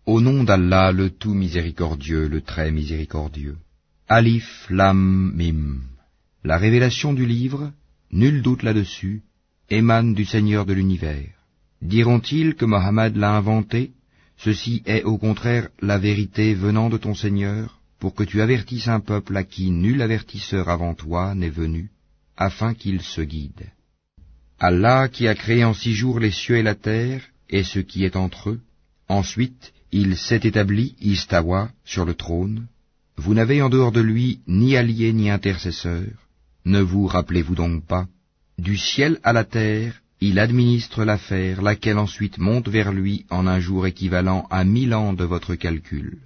Au nom d'Allah, le tout miséricordieux, le très miséricordieux. Alif, Lam, Mim. La révélation du livre, nul doute là-dessus, émane du Seigneur de l'univers. Diront-ils que Mohammed l'a inventé? Ceci est au contraire la vérité venant de ton Seigneur, pour que tu avertisses un peuple à qui nul avertisseur avant toi n'est venu, afin qu'il se guide. Allah qui a créé en 6 jours les cieux et la terre, et ce qui est entre eux, ensuite il s'est établi, istawa, sur le trône. Vous n'avez en dehors de lui ni allié ni intercesseur. Ne vous rappelez-vous donc pas? Du ciel à la terre, il administre l'affaire, laquelle ensuite monte vers lui en un jour équivalent à 1000 ans de votre calcul.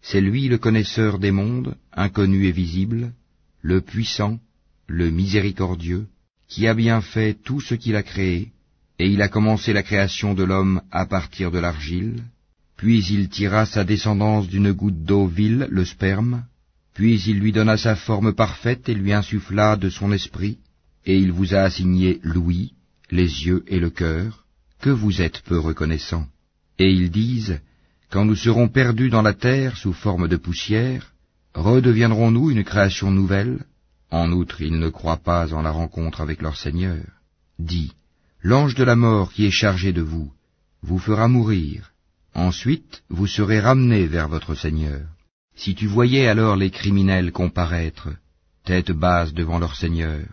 C'est lui le connaisseur des mondes, inconnu et visible, le puissant, le miséricordieux, qui a bien fait tout ce qu'il a créé, et il a commencé la création de l'homme à partir de l'argile, puis il tira sa descendance d'une goutte d'eau vile, le sperme, puis il lui donna sa forme parfaite et lui insuffla de son esprit, et il vous a assigné l'ouïe, les yeux et le cœur, que vous êtes peu reconnaissants. Et ils disent, quand nous serons perdus dans la terre sous forme de poussière, redeviendrons-nous une création nouvelle? En outre, ils ne croient pas en la rencontre avec leur Seigneur. Dis, l'ange de la mort qui est chargé de vous fera mourir. Ensuite, vous serez ramenés vers votre Seigneur. Si tu voyais alors les criminels comparaître, tête basse devant leur Seigneur,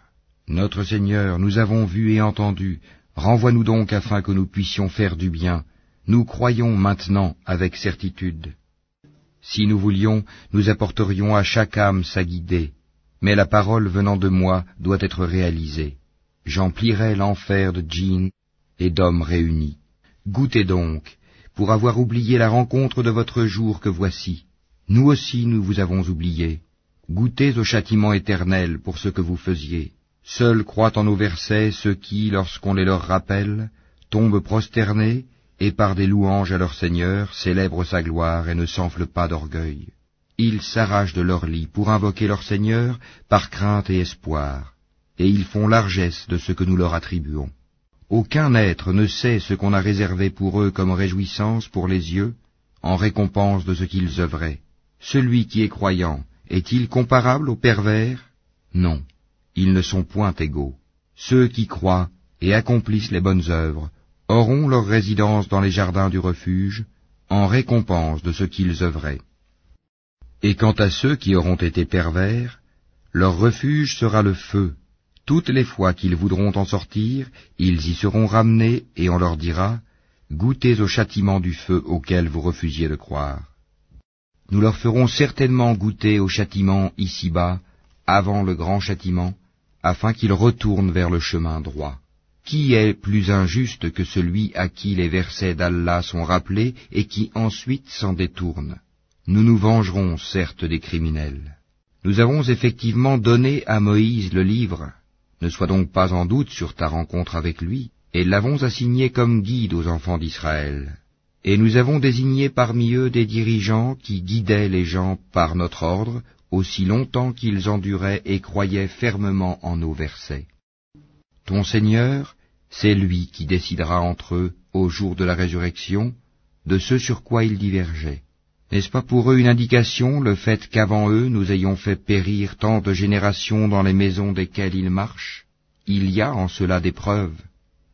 notre Seigneur, nous avons vu et entendu, renvoie-nous donc afin que nous puissions faire du bien, nous croyons maintenant avec certitude. Si nous voulions, nous apporterions à chaque âme sa guidée, mais la parole venant de moi doit être réalisée. J'emplirai l'enfer de djinns et d'hommes réunis. Goûtez donc, pour avoir oublié la rencontre de votre jour que voici. Nous aussi nous vous avons oublié. Goûtez au châtiment éternel pour ce que vous faisiez. Seuls croient en nos versets ceux qui, lorsqu'on les leur rappelle, tombent prosternés et par des louanges à leur Seigneur célèbrent sa gloire et ne s'enflent pas d'orgueil. Ils s'arrachent de leur lit pour invoquer leur Seigneur par crainte et espoir, et ils font largesse de ce que nous leur attribuons. Aucun être ne sait ce qu'on a réservé pour eux comme réjouissance pour les yeux, en récompense de ce qu'ils œuvraient. Celui qui est croyant, est-il comparable aux pervers? Non, ils ne sont point égaux. Ceux qui croient et accomplissent les bonnes œuvres auront leur résidence dans les jardins du refuge, en récompense de ce qu'ils œuvraient. Et quant à ceux qui auront été pervers, leur refuge sera le feu. Toutes les fois qu'ils voudront en sortir, ils y seront ramenés, et on leur dira, « Goûtez au châtiment du feu auquel vous refusiez de croire. » Nous leur ferons certainement goûter au châtiment ici-bas, avant le grand châtiment, afin qu'ils retournent vers le chemin droit. Qui est plus injuste que celui à qui les versets d'Allah sont rappelés et qui ensuite s'en détourne? Nous nous vengerons certes des criminels. Nous avons effectivement donné à Moïse le livre. Ne sois donc pas en doute sur ta rencontre avec lui, et l'avons assigné comme guide aux enfants d'Israël. Et nous avons désigné parmi eux des dirigeants qui guidaient les gens par notre ordre, aussi longtemps qu'ils enduraient et croyaient fermement en nos versets. Ton Seigneur, c'est lui qui décidera entre eux, au jour de la résurrection, de ce sur quoi ils divergeaient. N'est-ce pas pour eux une indication, le fait qu'avant eux nous ayons fait périr tant de générations dans les maisons desquelles ils marchent? Il y a en cela des preuves.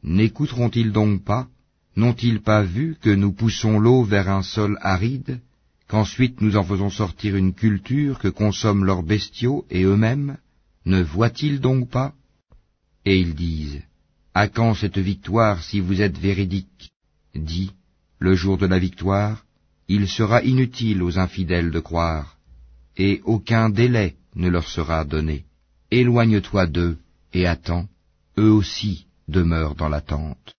N'écouteront-ils donc pas? N'ont-ils pas vu que nous poussons l'eau vers un sol aride, qu'ensuite nous en faisons sortir une culture que consomment leurs bestiaux et eux-mêmes? Ne voient-ils donc pas? Et ils disent, à quand cette victoire si vous êtes véridique? Dis, le jour de la victoire, il sera inutile aux infidèles de croire, et aucun délai ne leur sera donné. Éloigne-toi d'eux et attends, eux aussi demeurent dans l'attente.